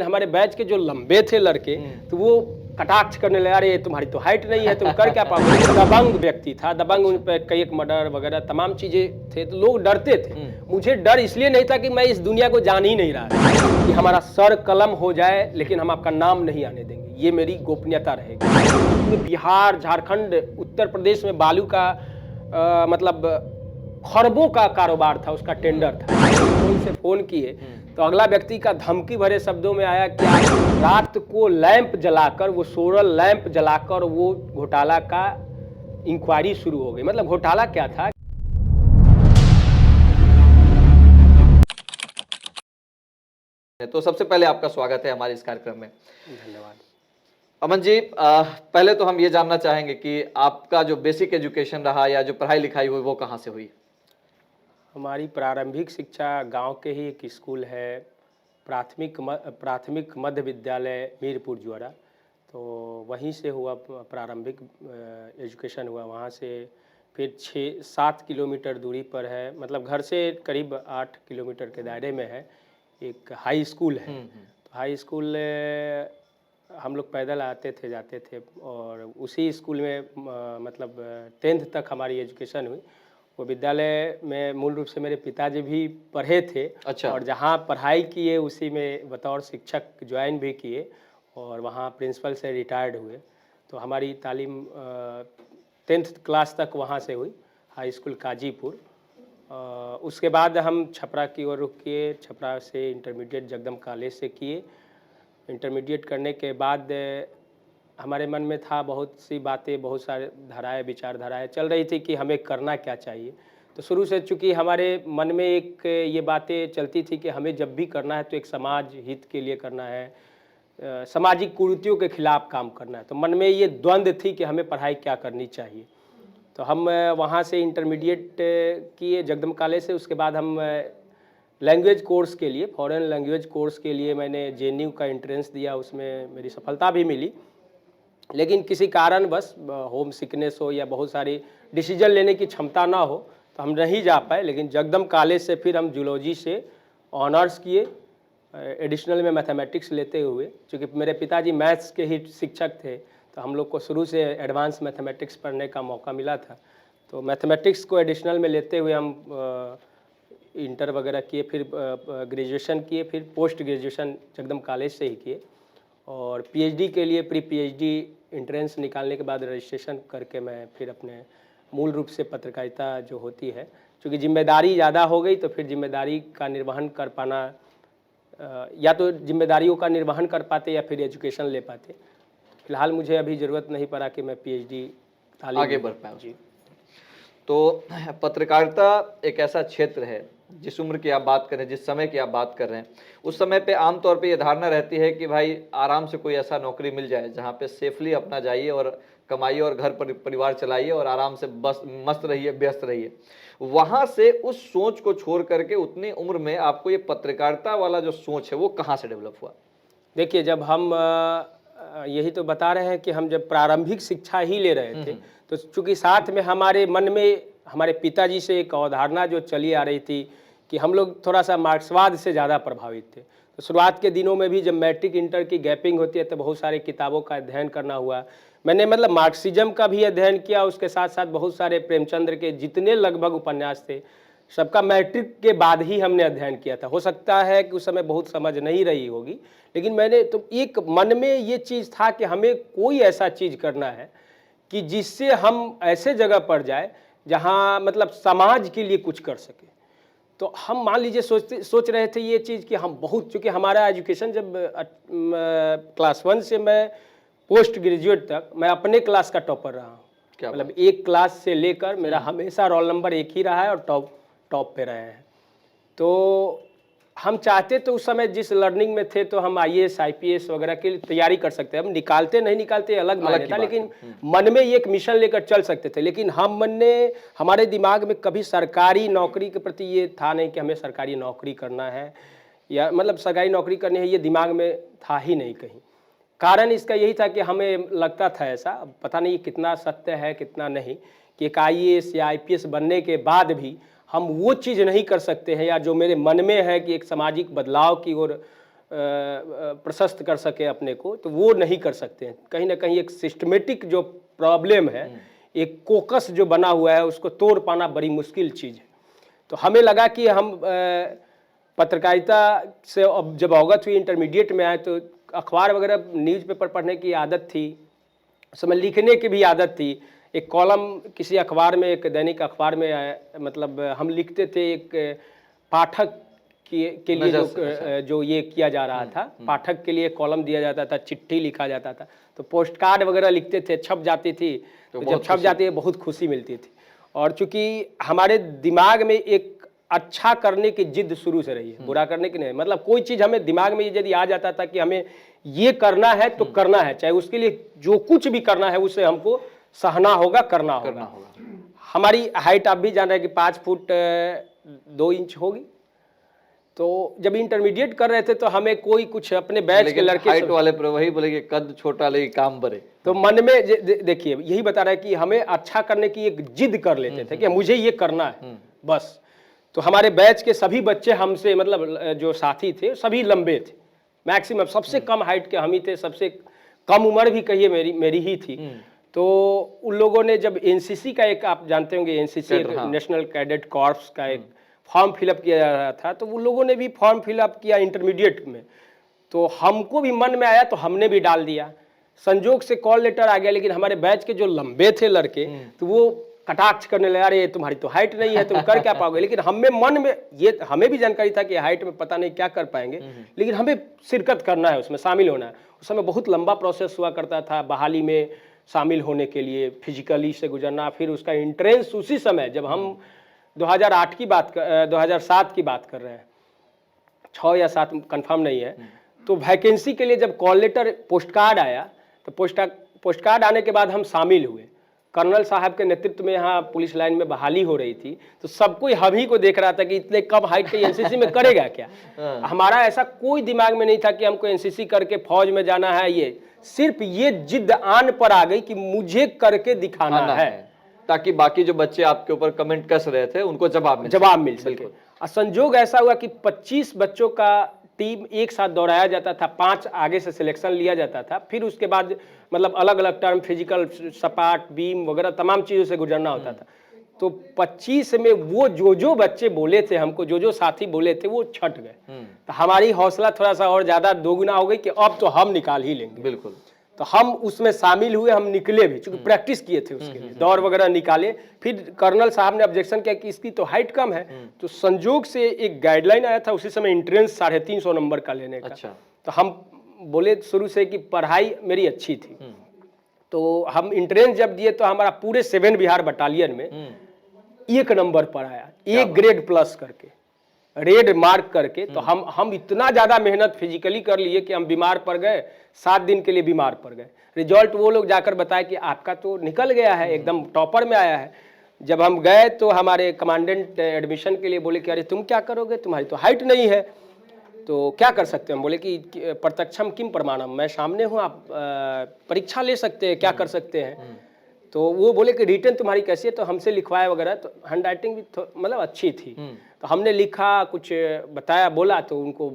हमारे बैच के जो लंबे थे लड़के तो वो कटाक्ष करने लगे, अरे तुम्हारी तो हाइट नहीं है, तुम कर क्या पाओगे। दबंग व्यक्ति था, दबंग, उन पे कई एक मर्डर वगैरह तमाम चीजें थे, तो लोग डरते थे। मुझे डर इसलिए नहीं था कि मैं इस दुनिया को जान ही नहीं रहा था कि हमारा सर कलम हो जाए लेकिन हम आपका नाम नहीं आने देंगे, ये मेरी गोपनीयता रहेगी। बिहार, झारखंड, उत्तर प्रदेश में बालू का मतलब खरबों का कारोबार था, उसका टेंडर था। फोन से फोन किए तो अगला व्यक्ति का धमकी भरे शब्दों में आया कि रात को लैंप जलाकर, वो सोलर लैंप जलाकर वो घोटाला का इंक्वायरी शुरू हो गई। मतलब घोटाला क्या था। तो सबसे पहले आपका स्वागत है हमारे इस कार्यक्रम में। धन्यवाद। अमन जी, पहले तो हम ये जानना चाहेंगे कि आपका जो बेसिक एजुकेशन रहा या जो पढ़ाई लिखाई हुई वो कहाँ से हुई? हमारी प्रारंभिक शिक्षा गांव के ही एक स्कूल है, प्राथमिक मध्य विद्यालय मीरपुर ज्वारा, तो वहीं से हुआ प्रारंभिक एजुकेशन हुआ। वहाँ से फिर 6-7 किलोमीटर दूरी पर है, मतलब घर से करीब 8 किलोमीटर के दायरे में है, एक हाई स्कूल है। तो हाई स्कूल हम लोग पैदल आते थे जाते थे, और उसी स्कूल में मतलब 10th तक हमारी एजुकेशन हुई। वो विद्यालय में मूल रूप से मेरे पिताजी भी पढ़े थे। अच्छा। और जहाँ पढ़ाई किए उसी में बतौर शिक्षक ज्वाइन भी किए और वहाँ प्रिंसिपल से रिटायर्ड हुए। तो हमारी तालीम 10th क्लास तक वहाँ से हुई, हाई स्कूल काजीपुर। उसके बाद हम छपरा की ओर रुख किए, छपरा से इंटरमीडिएट जगदम कॉलेज से किए। इंटरमीडिएट करने के बाद हमारे मन में था बहुत सी बातें, बहुत सारे धाराएं, विचारधाराएं चल रही थी कि हमें करना क्या चाहिए। तो शुरू से चूँकि हमारे मन में एक ये बातें चलती थी कि हमें जब भी करना है तो एक समाज हित के लिए करना है, सामाजिक कुरीतियों के खिलाफ काम करना है। तो मन में ये द्वंद्व थी कि हमें पढ़ाई क्या करनी चाहिए। तो हम वहाँ से इंटरमीडिएट किए जगदम कॉलेज से। उसके बाद हम लैंग्वेज कोर्स के लिए, फॉरेन लैंग्वेज कोर्स के लिए मैंने JNU का एंट्रेंस दिया, उसमें मेरी सफलता भी मिली। लेकिन किसी कारण बस होम सिकनेस हो या बहुत सारी डिसीजन लेने की क्षमता ना हो तो हम नहीं जा पाए। लेकिन जगदम कॉलेज से फिर हम जूलॉजी से ऑनर्स किए, एडिशनल में मैथमेटिक्स लेते हुए। क्योंकि मेरे पिताजी मैथ्स के ही शिक्षक थे तो हम लोग को शुरू से एडवांस मैथमेटिक्स पढ़ने का मौका मिला था। तो मैथमेटिक्स को एडिशनल में लेते हुए हम इंटर वगैरह किए, फिर ग्रेजुएशन किए, फिर पोस्ट ग्रेजुएशन जगदम कॉलेज से ही किए। और PhD के लिए प्री PhD एंट्रेंस निकालने के बाद रजिस्ट्रेशन करके मैं फिर अपने मूल रूप से पत्रकारिता जो होती है, क्योंकि जिम्मेदारी ज़्यादा हो गई तो फिर जिम्मेदारी का निर्वहन कर पाना, या तो जिम्मेदारियों का निर्वहन कर पाते या फिर एजुकेशन ले पाते। फिलहाल मुझे अभी ज़रूरत नहीं पड़ा कि मैं PhD तालीम आगे बढ़ पाऊँ जी। तो पत्रकारिता एक ऐसा क्षेत्र है, जिस उम्र की आप बात कर रहे हैं, जिस समय की आप बात कर रहे हैं, उस समय पे आमतौर पे ये धारणा रहती है कि भाई आराम से कोई ऐसा नौकरी मिल जाए जहाँ पे सेफली अपना जाइए और कमाइए और घर परिवार चलाइए और आराम से बस मस्त रहिए, व्यस्त रहिए। वहाँ से उस सोच को छोड़ करके उतनी उम्र में आपको ये पत्रकारिता वाला जो सोच है वो कहाँ से डेवलप हुआ? देखिए, जब हम यही तो बता रहे हैं कि हम जब प्रारंभिक शिक्षा ही ले रहे थे तो चूँकि साथ में हमारे मन में हमारे पिताजी से एक अवधारणा जो चली आ रही थी कि हम लोग थोड़ा सा मार्क्सवाद से ज़्यादा प्रभावित थे। तो शुरुआत के दिनों में भी जब मैट्रिक इंटर की गैपिंग होती है तो बहुत सारी किताबों का अध्ययन करना हुआ। मैंने मतलब मार्क्सिज्म का भी अध्ययन किया, उसके साथ साथ बहुत सारे प्रेमचंद्र के जितने लगभग उपन्यास थे सबका मैट्रिक के बाद ही हमने अध्ययन किया था। हो सकता है कि उस समय बहुत समझ नहीं रही होगी, लेकिन मैंने तो एक मन में ये चीज़ था कि हमें कोई ऐसा चीज़ करना है कि जिससे हम ऐसे जगह पर जाए जहाँ मतलब समाज के लिए कुछ कर सके। तो हम मान लीजिए सोच रहे थे ये चीज़ कि हम बहुत, चूँकि हमारा एजुकेशन जब क्लास 1 से मैं पोस्ट ग्रेजुएट तक मैं अपने क्लास का टॉपर रहा हूँ। मतलब एक क्लास से लेकर मेरा हमेशा रोल नंबर एक ही रहा है और टॉप पे रहे हैं। तो हम चाहते तो उस समय जिस लर्निंग में थे तो हम IAS IPS वगैरह की तैयारी कर सकते हैं। हम निकालते नहीं निकालते अलग मायने था, लेकिन मन में एक मिशन लेकर चल सकते थे। लेकिन हमारे दिमाग में कभी सरकारी नौकरी के प्रति ये था नहीं कि हमें सरकारी नौकरी करना है या मतलब सरकारी नौकरी करनी है, ये दिमाग में था ही नहीं कहीं। कारण इसका यही था कि हमें लगता था ऐसा, पता नहीं कितना सत्य है कितना नहीं, कि एक IAS या IPS बनने के बाद भी हम वो चीज़ नहीं कर सकते हैं या जो मेरे मन में है कि एक सामाजिक बदलाव की ओर प्रशस्त कर सके अपने को, तो वो नहीं कर सकते हैं। कहीं ना कहीं एक सिस्टमेटिक जो प्रॉब्लम है, एक कोकस जो बना हुआ है, उसको तोड़ पाना बड़ी मुश्किल चीज़ है। तो हमें लगा कि हम पत्रकारिता से अब जब अवगत हुई, इंटरमीडिएट में आए, तो अखबार वगैरह न्यूज़पेपर पढ़ने की आदत थी, उस समय लिखने की भी आदत थी। एक कॉलम किसी अखबार में, एक दैनिक अखबार में मतलब हम लिखते थे, एक पाठक के लिए जो ये किया जा रहा था, पाठक के लिए कॉलम दिया जाता था, चिट्ठी लिखा जाता था, तो पोस्ट कार्ड वगैरह लिखते थे, छप जाती थी। तो जब छप जाती है बहुत खुशी मिलती थी। और चूंकि हमारे दिमाग में एक अच्छा करने की जिद शुरू से रही है, बुरा करने की नहीं, मतलब कोई चीज़ हमें दिमाग में यदि आ जाता था कि हमें ये करना है तो करना है, चाहे उसके लिए जो कुछ भी करना है उसे हमको सहना होगा, करना होगा। हमारी हाइट आप भी जान रहे हैं कि 5 फुट 2 इंच होगी। तो जब इंटरमीडिएट कर रहे थे तो हमें कोई कुछ अपने बैच के लड़के हाइट वाले पर वही बोले कि कद छोटा लेकिन काम बड़े, तो मन में देखिए यही बता रहा है कि हमें अच्छा करने की एक जिद कर लेते थे कि मुझे ये करना है बस। तो हमारे बैच के सभी बच्चे हमसे, मतलब जो साथी थे सभी लंबे थे, मैक्सिमम सबसे कम हाइट के हम ही थे, सबसे कम उम्र भी कहिए मेरी ही थी। तो उन लोगों ने जब एनसीसी का एक, आप जानते होंगे एनसीसी नेशनल कैडेट कॉर्प्स का एक फॉर्म फिलअप किया जा रहा था, तो उन लोगों ने भी फॉर्म फिलअप किया इंटरमीडिएट में। तो हमको भी मन में आया तो हमने भी डाल दिया। संजोग से कॉल लेटर आ गया, लेकिन हमारे बैच के जो लंबे थे लड़के तो वो कटाक्ष करने लगे, अरे तुम्हारी तो हाइट नहीं है, तुम कर क्या पाओगे। लेकिन हमें मन में ये, हमें भी जानकारी था कि हाइट में पता नहीं क्या कर पाएंगे, लेकिन हमें शिरकत करना है, उसमें शामिल होना है। उस समय बहुत लंबा प्रोसेस हुआ करता था बहाली में शामिल होने के लिए, फिजिकली से गुजरना, फिर उसका एंट्रेंस उसी समय, जब हम 2008 की बात 2007 की बात कर रहे हैं, 6 या 7 कंफर्म नहीं है, तो वैकेंसी के लिए जब कॉल लेटर पोस्ट कार्ड आया, तो पोस्ट कार्ड आने के बाद हम शामिल हुए। कर्नल साहब के नेतृत्व में यहाँ पुलिस लाइन में बहाली हो रही थी, तो सब कोई हम ही को देख रहा था कि इतने कम हाइट के एनसीसी में करेगा क्या। हमारा ऐसा कोई दिमाग में नहीं था कि हमको एनसीसी करके फौज में जाना है, ये सिर्फ ये जिद आन पर आ गई कि मुझे करके दिखाना है, ताकि बाकी जो बच्चे आपके ऊपर कमेंट कस रहे थे उनको जवाब मिल सके। और संजोग ऐसा हुआ कि 25 बच्चों का टीम एक साथ दौड़ाया जाता था, 5 आगे से सिलेक्शन लिया जाता था, फिर उसके बाद मतलब अलग अलग टर्म, फिजिकल, सपाट, बीम वगैरह तमाम चीज़ों से गुजरना होता था। तो 25 में वो जो बच्चे बोले थे हमको, जो साथी बोले थे, वो छट गए। तो हमारी हौसला थोड़ा सा और ज़्यादा दोगुना हो गई कि अब तो हम निकाल ही लेंगे। बिल्कुल। तो हम उसमें शामिल हुए, हम निकले भी, चूंकि प्रैक्टिस किए थे उसके लिए, दौड़ वगैरह निकाले। फिर कर्नल साहब ने ऑब्जेक्शन किया कि इसकी तो हाइट कम है, तो संजोग से एक गाइडलाइन आया था उसी समय एंट्रेंस 350 नंबर का लेने का। अच्छा। तो हम बोले शुरू से कि पढ़ाई मेरी अच्छी थी, तो हम एंट्रेंस जब दिए तो हमारा पूरे 7 बिहार बटालियन में 1 नंबर पर आया, 1 ग्रेड प्लस करके, रेड मार्क करके। तो हम इतना ज़्यादा मेहनत फिजिकली कर लिए कि हम बीमार पड़ गए, 7 दिन के लिए बीमार पड़ गए। रिजल्ट वो लोग जाकर बताए कि आपका तो निकल गया है, एकदम टॉपर में आया है। जब हम गए तो हमारे कमांडेंट एडमिशन के लिए बोले कि अरे तुम क्या करोगे, तुम्हारी तो हाइट नहीं है, तो क्या कर सकते हैं। हम बोले कि प्रत्यक्षम किम प्रमाणम, मैं सामने हूँ, आप परीक्षा ले सकते हैं, क्या कर सकते हैं। तो वो बोले कि रिटर्न तुम्हारी कैसी है, तो हमसे लिखवाया वगैरह, तो हैंड राइटिंग भी मतलब अच्छी थी। तो हमने लिखा, कुछ बताया, बोला, तो उनको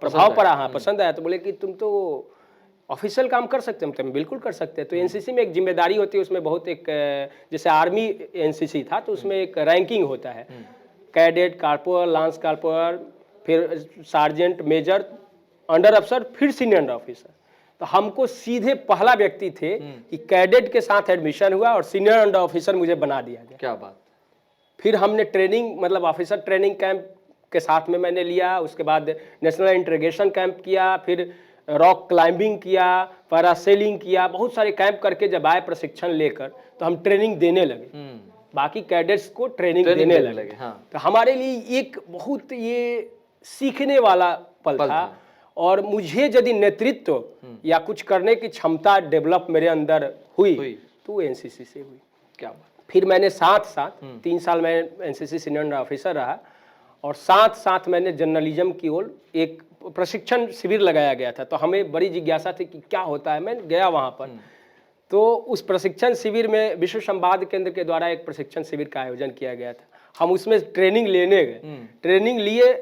प्रभाव पड़ा, हाँ पसंद आया। तो बोले कि तुम तो ऑफिशियल काम कर सकते हैं। हम बिल्कुल कर सकते हैं। तो एनसीसी में एक जिम्मेदारी होती है, उसमें बहुत एक, जैसे आर्मी एनसीसी था तो उसमें एक रैंकिंग होता है, कैडेट, कारपोरल, लांस कारपोरल, फिर सार्जेंट, मेजर, अंडर अफसर, फिर सीनियर ऑफिसर। तो हमको सीधे पहला व्यक्ति थे कि कैडेट के साथ एडमिशन हुआ और सीनियर अंडर ऑफिसर मुझे बना दिया गया। क्या बात। फिर हमने ट्रेनिंग, मतलब ऑफिसर ट्रेनिंग कैंप के साथ में मैंने लिया, उसके बाद नेशनल इंटीग्रेशन कैंप किया, फिर रॉक क्लाइंबिंग किया, पैरासेलिंग किया, बहुत सारे कैंप करके जब आए प्रशिक्षण लेकर तो हम ट्रेनिंग देने लगे, बाकी कैडेट्स को ट्रेनिंग देने लगे। हाँ। तो हमारे लिए एक बहुत ये सीखने वाला पल था। और मुझे यदि नेतृत्व या कुछ करने की क्षमता डेवलप मेरे अंदर हुई तो एनसीसी से हुई। क्या बात। फिर मैंने साथ 3 साल मैं एनसीसी सीनियर ऑफिसर रहा, और साथ मैंने जर्नलिज्म की ओर एक प्रशिक्षण शिविर लगाया गया था। तो हमें बड़ी जिज्ञासा थी कि क्या होता है। मैं गया वहाँ पर, तो उस प्रशिक्षण शिविर में विश्व संवाद केंद्र के द्वारा एक प्रशिक्षण शिविर का आयोजन किया गया था। हम उसमें ट्रेनिंग लेने गए, ट्रेनिंग लिए,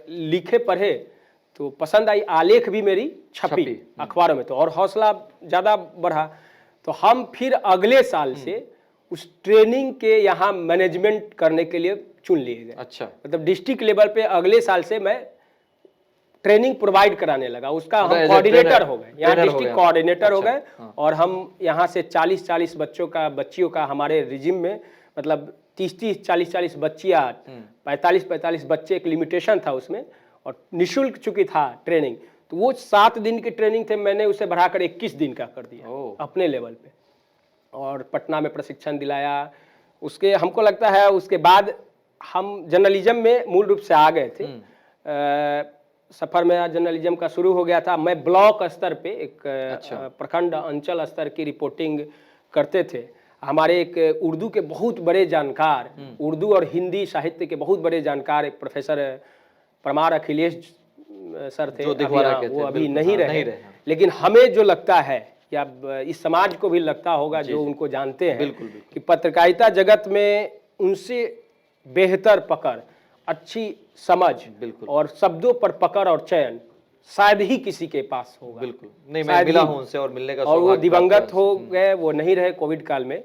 लिखे पढ़े, तो पसंद आई, आलेख भी मेरी छपी अखबारों में, तो और हौसला ज़्यादा बढ़ा। तो हम फिर अगले साल से उस ट्रेनिंग के यहाँ मैनेजमेंट करने के लिए चुन लिए गए। अच्छा, मतलब डिस्ट्रिक्ट लेवल पे अगले साल से मैं ट्रेनिंग प्रोवाइड कराने लगा, उसका हम as a कोऑर्डिनेटर trainer- हो गए, यहाँ trainer हो डिस्ट्रिक्ट गए। कोऑर्डिनेटर हो अच्छा, गए। हाँ। और हम यहाँ से 40-40 बच्चियों का हमारे रिजिम में, मतलब 30-30, 40-40 बच्चियाँ, 45-45 बच्चे, एक लिमिटेशन था उसमें, और निःशुल्क चूंकि था ट्रेनिंग, तो वो 7 दिन की ट्रेनिंग थे, मैंने उसे बढ़ाकर 21 दिन का कर दिया अपने लेवल पे, और पटना में प्रशिक्षण दिलाया। उसके हमको लगता है उसके बाद हम जर्नलिज्म में मूल रूप से आ गए थे। सफ़र में जर्नलिज्म का शुरू हो गया था। मैं ब्लॉक स्तर पे एक प्रखंड अंचल स्तर की रिपोर्टिंग करते थे। हमारे एक उर्दू के बहुत बड़े जानकार, उर्दू और हिंदी साहित्य के बहुत बड़े जानकार, एक प्रोफेसर परमार अखिलेश सर थे, वो अभी नहीं रहे। लेकिन हमें जो लगता है, या इस समाज को भी लगता होगा जो उनको जानते हैं, कि पत्रकारिता जगत में उनसे बेहतर पकड़, अच्छी समझ और शब्दों पर पकड़ और चयन शायद ही किसी के पास होगा। बिल्कुल नहीं, मैं मिला हूं उनसे और मिलने का और वो दिवंगत हो गए, वो नहीं रहे कोविड काल में।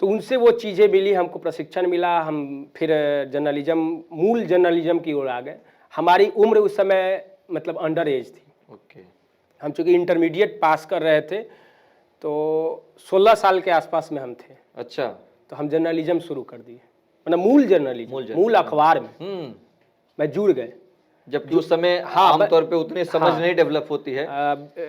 तो उनसे वो चीज़ें मिली, हमको प्रशिक्षण मिला, हम फिर जर्नलिज्म, मूल जर्नलिज्म की ओर आ गए। हमारी उम्र उस समय मतलब अंडर एज थी। ओके, हम चूँकि इंटरमीडिएट पास कर रहे थे, तो 16 साल के आसपास में हम थे। अच्छा, तो हम जर्नलिज्म शुरू कर दिए, मतलब मूल जर्नलिज्म, मूल अखबार में मैं जुड़ गए। जबकि उस समय आमतौर पे उतनी समझ नहीं डेवलप होती है,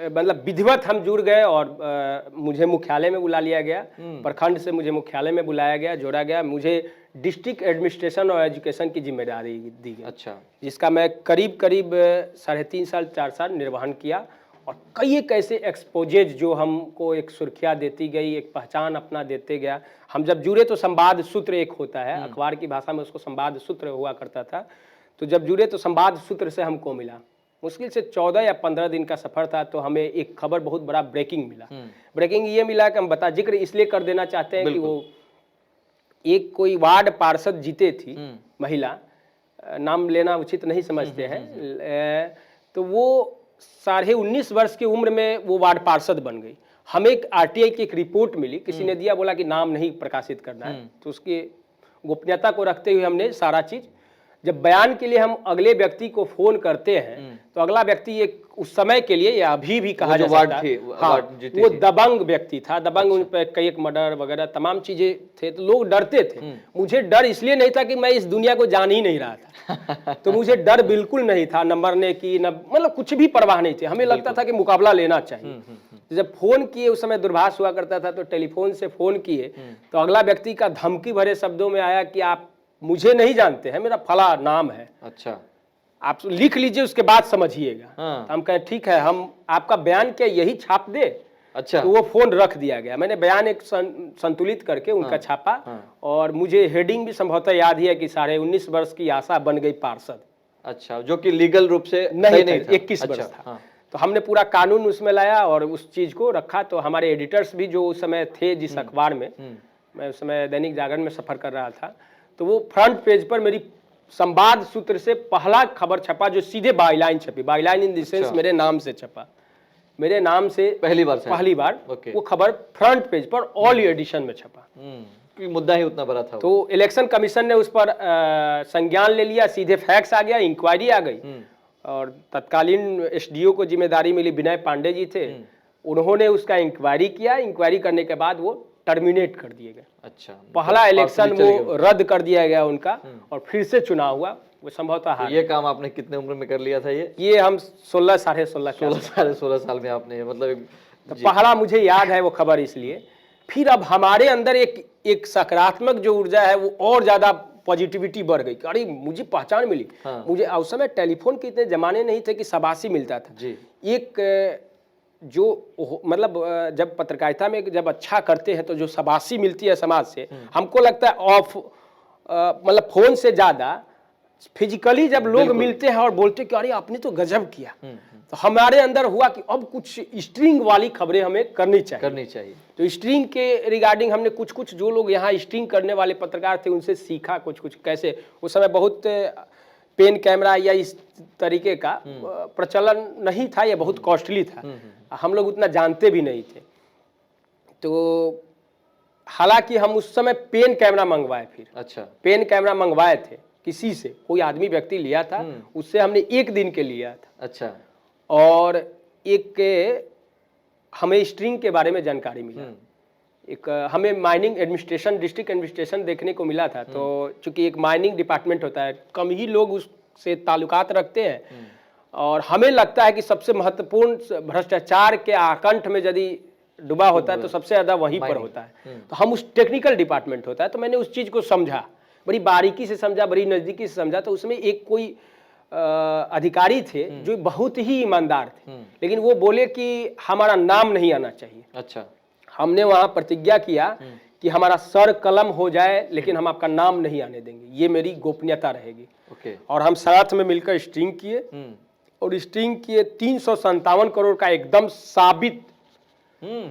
मतलब विधिवत हम जुड़ गए, और मुझे मुख्यालय में बुला लिया गया, प्रखंड से मुझे मुख्यालय में बुलाया गया, जोड़ा गया। मुझे डिस्ट्रिक्ट एडमिनिस्ट्रेशन और एजुकेशन की जिम्मेदारी दी गई। अच्छा, जिसका मैं करीब 3.5 साल 4 साल निर्वहन किया, और कई एक ऐसे एक्सपोजेज जो हमको एक सुर्खियाँ देती गई, एक पहचान अपना देते गया। हम जब जुड़े तो संवाद सूत्र एक होता है, अखबार की भाषा में उसको संवाद सूत्र हुआ करता था। तो जब जुड़े तो संवाद सूत्र से हमको मिला, मुश्किल से 14 या 15 दिन का सफ़र था, तो हमें एक खबर, बहुत बड़ा ब्रेकिंग मिला। ब्रेकिंग ये मिला कि हम जिक्र इसलिए कर देना चाहते हैं कि वो एक कोई वार्ड पार्षद जीते थी, महिला, नाम लेना उचित नहीं समझते हैं, तो वो 19.5 वर्ष की उम्र में वो वार्ड पार्षद बन गई। हमें एक आरटीआई की एक रिपोर्ट मिली, किसी ने दिया, बोला कि नाम नहीं प्रकाशित करना है, तो उसकी गोपनीयता को रखते हुए हमने सारा चीज़, जब बयान के लिए हम अगले व्यक्ति को फोन करते हैं, तो अगला व्यक्ति एक उस समय के लिए, या अभी भी कहा जा सकता है, वो दबंग व्यक्ति था, दबंग, उन पर कई एक मर्डर वगैरह तमाम चीजें थे, तो लोग डरते थे। मुझे डर इसलिए नहीं था कि मैं इस दुनिया को जान ही नहीं रहा था, तो मुझे डर बिल्कुल नहीं था, न मरने की, न मतलब कुछ भी परवाह नहीं थी। हमें लगता था कि मुकाबला लेना चाहिए। जब फोन किए, उस समय दूरभाष हुआ करता था, तो टेलीफोन से फोन किए, तो अगला व्यक्ति का धमकी भरे शब्दों में आया कि आप मुझे नहीं जानते हैं, मेरा फला नाम है, अच्छा, आप लिख लीजिए, उसके बाद समझिएगा। तो हम कहे ठीक है, हम आपका बयान क्या यही छाप दे। अच्छा, तो वो फोन रख दिया गया। मैंने बयान एक संतुलित करके उनका छापा, और मुझे हेडिंग भी संभवतः याद ही है कि 19.5 वर्ष की आशा बन गई पार्षद। अच्छा, जो कि लीगल रूप से नहीं था, 21 वर्ष था। तो हमने पूरा कानून उसमें लाया और उस चीज को रखा। तो हमारे एडिटर्स भी जो उस समय थे, जिस अखबार में मैं उस समय दैनिक जागरण में सफर कर रहा था, तो वो फ्रंट पेज पर मेरी संवाद सूत्र से पहला खबर छपा, जो सीधे बाईलाइन छपी। बाईलाइन इन द सेंस मेरे नाम से छपा, मेरे नाम से पहली बार वो खबर फ्रंट पेज पर ऑल एडिशन में छपा। मुद्दा ही उतना बड़ा था। तो इलेक्शन कमीशन ने उस पर संज्ञान ले लिया, सीधे फैक्स आ गया, इंक्वायरी आ गई, और तत्कालीन एसडीओ को जिम्मेदारी मिली, विनय पांडे जी थे, उन्होंने उसका इंक्वायरी किया। इंक्वायरी करने के बाद वो टर्मिनेट कर दिए गए। अच्छा, पहला इलेक्शन वो रद्द कर दिया गया उनका, और फिर से चुनाव हुआ, वो संभवतः हार। ये काम आपने कितने उम्र में कर लिया था? ये हम 16 साढ़े 16 साल में आपने, मतलब तो पहला मुझे याद है वो खबर। इसलिए फिर अब हमारे अंदर एक सकारात्मक जो ऊर्जा है, वो और ज्यादा पॉजिटिविटी बढ़ गई। अरे मुझे पहचान मिली। मुझे उस समय टेलीफोन के इतने जमाने नहीं थे कि शाबाशी मिलता था जी। एक जो मतलब जब पत्रकारिता में जब अच्छा करते हैं तो जो शाबाशी मिलती है समाज से, हमको लगता है ऑफ मतलब फोन से ज्यादा फिजिकली जब लोग मिलते हैं और बोलते कि अरे आपने तो गजब किया, तो हमारे अंदर हुआ कि अब कुछ स्ट्रिंग वाली खबरें हमें करनी चाहिए। तो स्ट्रिंग के रिगार्डिंग हमने कुछ जो लोग यहाँ स्ट्रिंग करने वाले पत्रकार थे उनसे सीखा कुछ कैसे। उस समय बहुत पेन कैमरा या इस तरीके का प्रचलन नहीं था, या बहुत कॉस्टली था, हम लोग उतना जानते भी नहीं थे। तो हालांकि हम उस समय पेन कैमरा मंगवाए, फिर अच्छा, पेन कैमरा मंगवाए थे किसी से, कोई आदमी व्यक्ति लिया था, उससे हमने 1 दिन के लिया था। अच्छा, और एक हमें स्ट्रिंग के बारे में जानकारी मिला, एक हमें माइनिंग एडमिनिस्ट्रेशन, डिस्ट्रिक्ट एडमिनिस्ट्रेशन देखने को मिला था। तो चूंकि एक माइनिंग डिपार्टमेंट होता है, कम ही लोग उससे ताल्लुकात रखते हैं, और हमें लगता है कि सबसे महत्वपूर्ण भ्रष्टाचार के आकंठ में यदि डूबा होता है तो सबसे ज्यादा वहीं पर होता है। तो हम उस टेक्निकल डिपार्टमेंट होता है, तो मैंने उस चीज को समझा, बड़ी बारीकी से समझा, बड़ी नजदीकी से समझा। तो उसमें एक कोई अधिकारी थे जो बहुत ही ईमानदार थे, लेकिन वो बोले कि हमारा नाम नहीं आना चाहिए। अच्छा, हमने वहां प्रतिज्ञा किया कि हमारा सर कलम हो जाए, लेकिन हम आपका नाम नहीं आने देंगे, ये मेरी गोपनीयता रहेगी। ओके, और हम साथ में मिलकर स्ट्रिंग किए, और स्ट्रिंग किए 357 करोड़ का एकदम साबित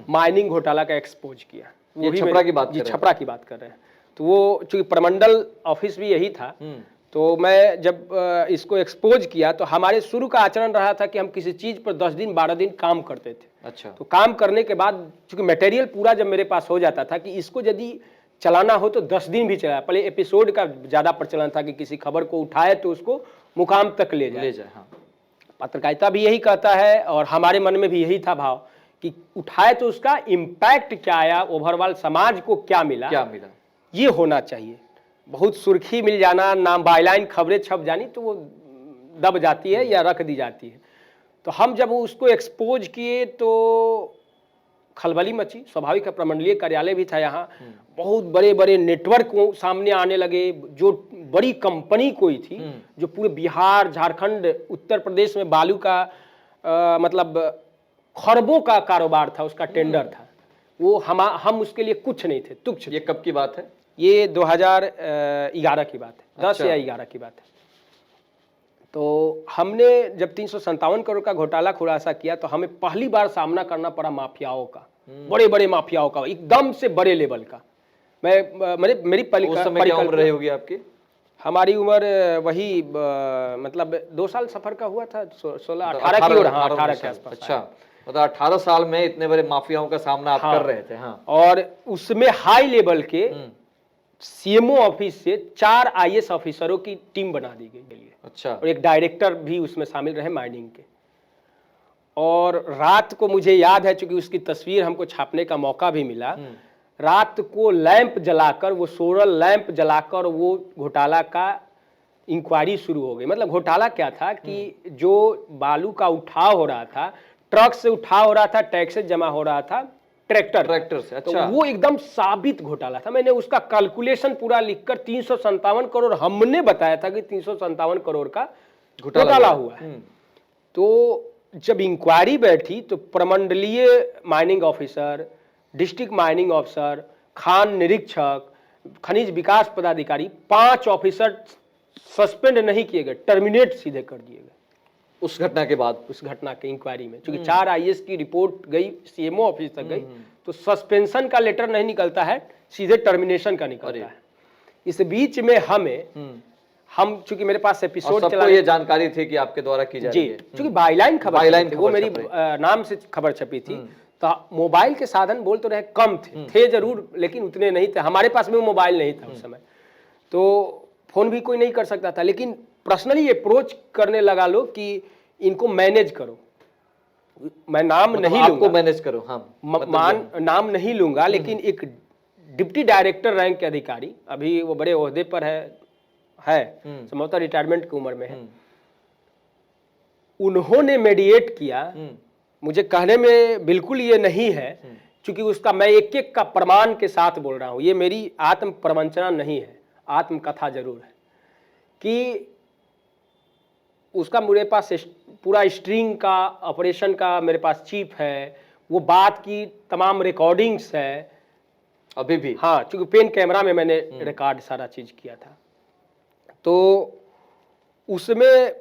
माइनिंग घोटाला का एक्सपोज किया। ये छपरा की बात, जी छपरा की बात कर रहे हैं। तो वो चूंकि प्रमंडल ऑफिस भी यही था, तो मैं जब इसको एक्सपोज किया, तो हमारे शुरू का आचरण रहा था कि हम किसी चीज पर 10 दिन 12 दिन काम करते थे। अच्छा, तो काम करने के बाद चूंकि मटेरियल पूरा जब मेरे पास हो जाता था कि इसको यदि चलाना हो तो 10 दिन भी चलाया। पहले एपिसोड का ज्यादा प्रचलन था कि किसी खबर को उठाए तो उसको मुकाम तक ले जाए। हाँ। पत्रकारिता भी यही कहता है, और हमारे मन में भी यही था भाव कि उठाए तो उसका इम्पैक्ट क्या आया, ओवरऑल समाज को क्या मिला, ये होना चाहिए। बहुत सुर्खी मिल जाना, नाम बाइलाइन खबरें छप जानी, तो वो दब जाती है या रख दी जाती है। तो हम जब उसको एक्सपोज किए तो खलबली मची, स्वाभाविक है, प्रमंडलीय कार्यालय भी था यहाँ, बहुत बड़े बड़े नेटवर्क सामने आने लगे। जो बड़ी कंपनी कोई थी जो पूरे बिहार, झारखंड, उत्तर प्रदेश में बालू का मतलब खरबों का कारोबार था, उसका टेंडर था, वो हम उसके लिए कुछ नहीं थे, तुच्छ। ये कब की बात है? ये 2011 की बात है, 10 या 11 की बात है। तो हमने जब 357 करोड़ का घोटाला खुलासा किया, तो हमें पहली बार सामना करना पड़ा माफियाओं का, बड़े बड़े माफियाओं का, एकदम से बड़े लेवल का। मेरी उस समय क्या उम्र रही होगी आपकी? हमारी उम्र वही मतलब 2 साल सफर का हुआ था, 16-18 की ओर, 18 के आसपास। अच्छा, मतलब 18 साल में इतने बड़े माफियाओं का सामना आप कर रहे थे। हाँ। और उसमें हाई लेवल के सीएमओ ऑफिस से 4 आईएएस ऑफिसरों की टीम बना दी गई। अच्छा, और एक डायरेक्टर भी उसमें शामिल रहे माइनिंग के। और रात को मुझे याद है, चूंकि उसकी तस्वीर हमको छापने का मौका भी मिला, रात को लैंप जलाकर, वो सोलर लैंप जलाकर वो घोटाला का इंक्वायरी शुरू हो गई। मतलब घोटाला क्या था कि जो बालू का उठाव हो रहा था, ट्रक से उठाव हो रहा था, टैक्स से जमा हो रहा था ट्रैक्टर से। अच्छा, तो वो एकदम साबित घोटाला था। मैंने उसका कैलकुलेशन पूरा लिखकर 357 करोड़ हमने बताया था कि 357 करोड़ का घोटाला हुआ है। तो जब इंक्वायरी बैठी तो प्रमंडलीय mining officer, district mining officer, Khan निरीक्षक, खनिज विकास पदाधिकारी, 5 ऑफिसर सस्पेंड नहीं किए गए, टर्मिनेट सीधे कर दिए गए उस घटना के बाद, उस घटना के इंक्वायरी में। क्योंकि 4 आईएएस की रिपोर्ट गई, सीएमओ ऑफिस तक गई, तो सस्पेंशन का लेटर नहीं निकलता है, सीधे टर्मिनेशन का निकलता है। इस बीच में हम चूंकि मेरे पास एपिसोड चला, ये जानकारी थी कि आपके द्वारा की जा रही है, चूंकि बाइलाइन खबर, वो मेरी नाम से खबर छपी थी। तो मोबाइल के साधन बोल तो रहे कम थे जरूर, लेकिन उतने नहीं थे। हमारे पास में मोबाइल नहीं था उस समय, तो फोन भी कोई नहीं कर सकता था। लेकिन पर्सनली अप्रोच करने लगा लोग कि इनको मैनेज करो। मैं नाम नहीं लूंगा, आपको मैनेज करो। हाँ, नाम नहीं लूंगा, लेकिन एक डिप्टी डायरेक्टर रैंक के अधिकारी, अभी वो बड़े ओहदे पर है संभवतः रिटायरमेंट की उम्र में है, उन्होंने मेडिएट किया। मुझे कहने में बिल्कुल ये नहीं है, क्योंकि उसका मैं एक एक का प्रमाण के साथ बोल रहा हूं। ये मेरी आत्म प्रवंचना नहीं है, आत्मकथा जरूर है कि उसका मेरे पास पूरा स्ट्रिंग का, ऑपरेशन का मेरे पास चिप है, वो बात की तमाम रिकॉर्डिंग्स है अभी भी। हाँ, क्योंकि पेन कैमरा में मैंने रिकॉर्ड सारा चीज किया था। तो उसमें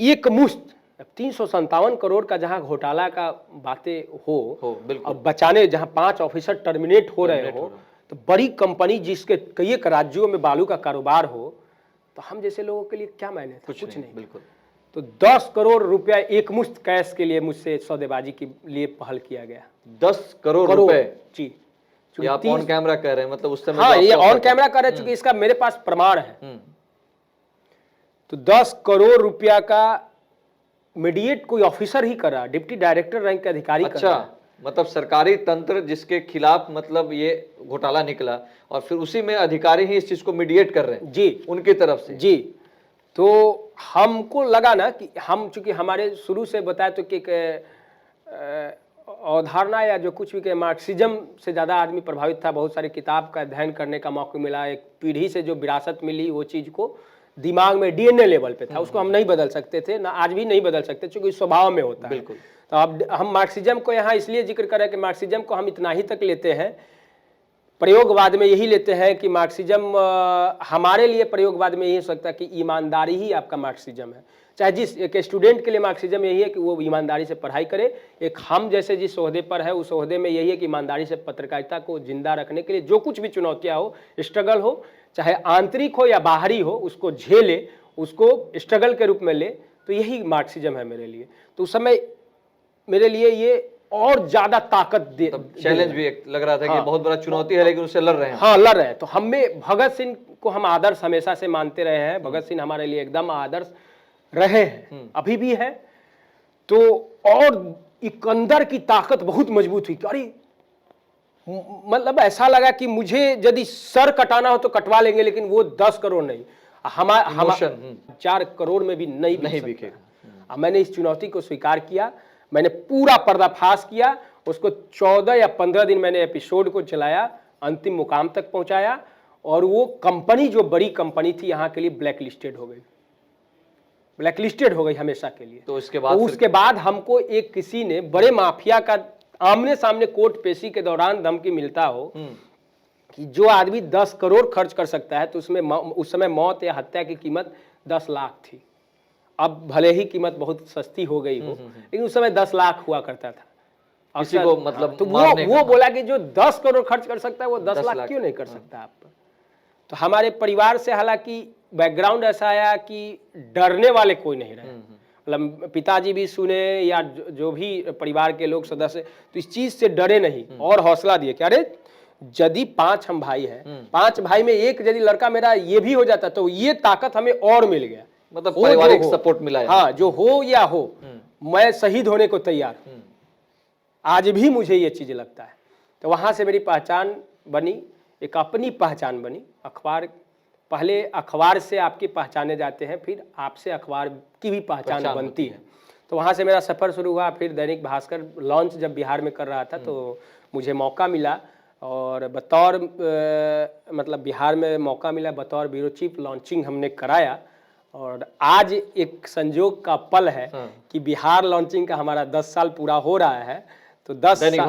एक मुश्त 357 करोड़ का जहां घोटाला का बातें हो बिल्कुल, और बचाने जहां 5 ऑफिसर टर्मिनेट हो रहे हो, तो बड़ी कंपनी जिसके कई एक राज्यों में बालू का कारोबार हो, तो हम जैसे लोगों के लिए क्या मायने था? कुछ नहीं। बिल्कुल। तो 10 करोड़ रुपया एकमुश्त कैश के लिए मुझसे सौदेबाजी के लिए पहल किया गया। 10 करोड़ रुपए? जी। ये आप ऑन कैमरा कह रहे हैं, मतलब उस समय हाँ, जो ये आपको ऑन ऑफर था। कैमरा कर रहे, चूंकि इसका मेरे पास प्रमाण है। हम्म। तो 10 करोड़ रुपया का मीडिएट कोई ऑफिसर ही कर रहा, डिप्टी डायरेक्टर रैंक के अधिकारी कर रहा है। अच्छा, मतलब सरकारी तंत्र जिसके खिलाफ मतलब ये घोटाला निकला, और फिर उसी में अधिकारी ही इस चीज को मीडिएट कर रहे हैं जी, उनकी तरफ से। जी। तो हमको लगा ना कि हम, चूंकि हमारे शुरू से बताया तो कि अवधारणा या जो कुछ भी के मार्क्सिज्म से ज़्यादा आदमी प्रभावित था। बहुत सारी किताब का अध्ययन करने का मौका मिला, एक पीढ़ी से जो विरासत मिली वो चीज़ को दिमाग में डीएनए लेवल पे था, उसको हम नहीं बदल सकते थे ना, आज भी नहीं बदल सकते, क्योंकि स्वभाव में होता है। बिल्कुल। तो अब हम मार्क्सिज्म को यहाँ इसलिए जिक्र करें कि मार्क्सिज्म को हम इतना ही तक लेते हैं, प्रयोगवाद में यही लेते हैं कि मार्क्सिज्म हमारे लिए प्रयोगवाद में यही हो सकता है कि ईमानदारी ही आपका मार्क्सिज्म है। चाहे जिस एक स्टूडेंट के लिए मार्क्सिज्म यही है कि वो ईमानदारी से पढ़ाई करे, एक हम जैसे जिस ओहदे पर है उस ओहदे में यही है कि ईमानदारी से पत्रकारिता को जिंदा रखने के लिए जो कुछ भी चुनौतियाँ हो, स्ट्रगल हो, चाहे आंतरिक हो या बाहरी हो, उसको झेले, उसको स्ट्रगल के रूप में ले। तो यही मार्क्सिज्म है मेरे लिए। तो उस समय मेरे लिए ये और ज्यादा ताकत दे, चैलेंज भी एक लग रहा था कि बहुत बड़ा चुनौती है, लेकिन उससे लड़ रहे हैं। हाँ, लड़ रहे हैं। तो हमें भगत सिंह को हम आदर्श हमेशा से मानते रहे हैं। भगत सिंह हमारे लिए एकदम आदर्श रहे हैं, अभी भी है। तो और एक अंदर की ताकत बहुत मजबूत हुई। अरे मतलब ऐसा लगा कि मुझे यदि सर कटाना हो तो कटवा लेंगे, लेकिन वो 10 करोड़ नहीं, हम 4 करोड़ में भी नहीं बिकेगा। मैंने इस चुनौती को स्वीकार किया, मैंने पूरा पर्दाफाश किया, उसको 14 या 15 दिन मैंने एपिसोड को चलाया, अंतिम मुकाम तक पहुंचाया, और वो कंपनी जो बड़ी कंपनी थी यहाँ के लिए ब्लैकलिस्टेड हो गई हमेशा के लिए। तो उसके बाद हमको एक किसी ने बड़े माफिया का आमने सामने कोर्ट पेशी के दौरान धमकी मिलता हो कि जो आदमी 10 करोड़ खर्च कर सकता है, तो उसमें उस समय मौत या हत्या की कीमत 10 लाख थी। अब भले ही कीमत बहुत सस्ती हो गई हो, लेकिन उस समय 10 लाख हुआ करता था किसी को, मतलब तो वो बोला कि जो 10 करोड़ खर्च कर सकता है वो 10 लाख क्यों नहीं कर सकता आप। तो हमारे परिवार से हालांकि बैकग्राउंड ऐसा आया कि डरने वाले कोई नहीं रहे। मतलब पिताजी भी सुने या जो भी परिवार के लोग सदस्य, तो इस चीज से डरे नहीं और हौसला दिए कि अरे यदि 5 हम भाई हैं, 5 भाई में एक यदि लड़का मेरा ये भी हो जाता तो ये ताकत हमें और मिल गया। मतलब पारिवारिक सपोर्ट मिला है। हाँ, जो हो या हो, मैं शहीद होने को तैयार हूं। आज भी मुझे ये चीज लगता है। तो वहां से मेरी पहचान बनी, एक अपनी पहचान बनी। अखबार, पहले अखबार से आपकी पहचाने जाते हैं, फिर आपसे अखबार की भी पहचान बनती है। तो वहाँ से मेरा सफ़र शुरू हुआ। फिर दैनिक भास्कर लॉन्च जब बिहार में कर रहा था तो मुझे मौका मिला, और बतौर मतलब बिहार में मौका मिला, बतौर ब्यूरो चीफ लॉन्चिंग हमने कराया। और आज एक संजोग का पल है कि बिहार लॉन्चिंग का हमारा 10 साल पूरा हो रहा है। तो 10 दैनिक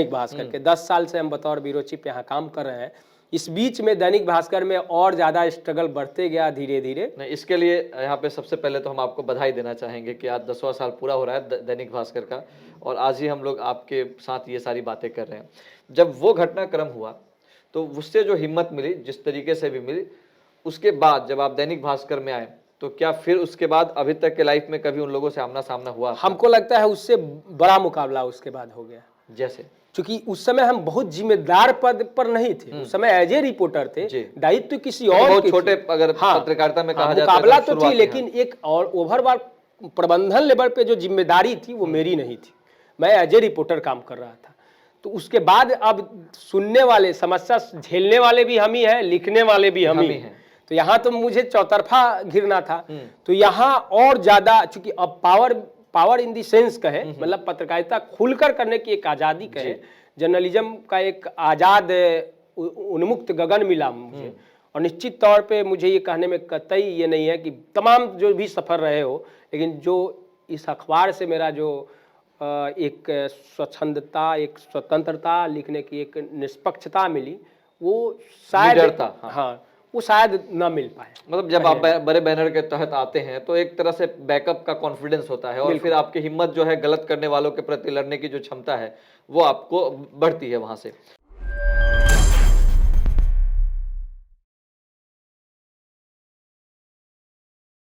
भास्कर के 10 साल से हम बतौर ब्यूरो चीफ यहाँ काम कर रहे हैं। इस बीच में दैनिक भास्कर में और ज़्यादा स्ट्रगल बढ़ते गया धीरे धीरे। इसके लिए यहाँ पे सबसे पहले तो हम आपको बधाई देना चाहेंगे कि आज 10वां साल पूरा हो रहा है दैनिक भास्कर का, और आज ही हम लोग आपके साथ ये सारी बातें कर रहे हैं। जब वो घटनाक्रम हुआ तो उससे जो हिम्मत मिली, जिस तरीके से भी मिली, उसके बाद जब आप दैनिक भास्कर में आए तो क्या फिर उसके बाद अभी तक के लाइफ में कभी उन लोगों से आमना सामना हुआ? हमको लगता है उससे बड़ा मुकाबला उसके बाद हो गया। जैसे, क्योंकि उस समय हम बहुत जिम्मेदार पद पर नहीं थे, उस समय एज ए रिपोर्टर थे, दायित्व किसी और के छोटे, अगर पत्रकारिता में कहा जाता है मुकाबला तो थी, लेकिन एक और ओवरऑल प्रबंधन लेवल पे जो जिम्मेदारी थी वो मेरी नहीं थी। मैं एज ए रिपोर्टर काम कर रहा था। तो उसके बाद अब सुनने वाले, समस्या झेलने वाले भी हम ही हैं, लिखने वाले भी हम ही हैं। तो यहाँ तो मुझे चौतरफा घिरना था। तो यहाँ और ज्यादा, चूंकि अब पावर इन दी सेंस कहे, मतलब पत्रकारिता खुलकर करने की एक आज़ादी कहे, जर्नलिज्म का एक आज़ाद उन्मुक्त गगन मिला मुझे। और निश्चित तौर पे मुझे ये कहने में कतई ये नहीं है कि तमाम जो भी सफ़र रहे हो, लेकिन जो इस अखबार से मेरा जो एक स्वच्छंदता, एक स्वतंत्रता, लिखने की एक निष्पक्षता मिली, वो शायद वो शायद ना मिल पाए। मतलब जब आप बड़े बैनर के तहत आते हैं तो एक तरह से बैकअप का कॉन्फिडेंस होता है, और फिर आपकी हिम्मत जो है गलत करने वालों के प्रति लड़ने की जो क्षमता है वो आपको बढ़ती है वहां से।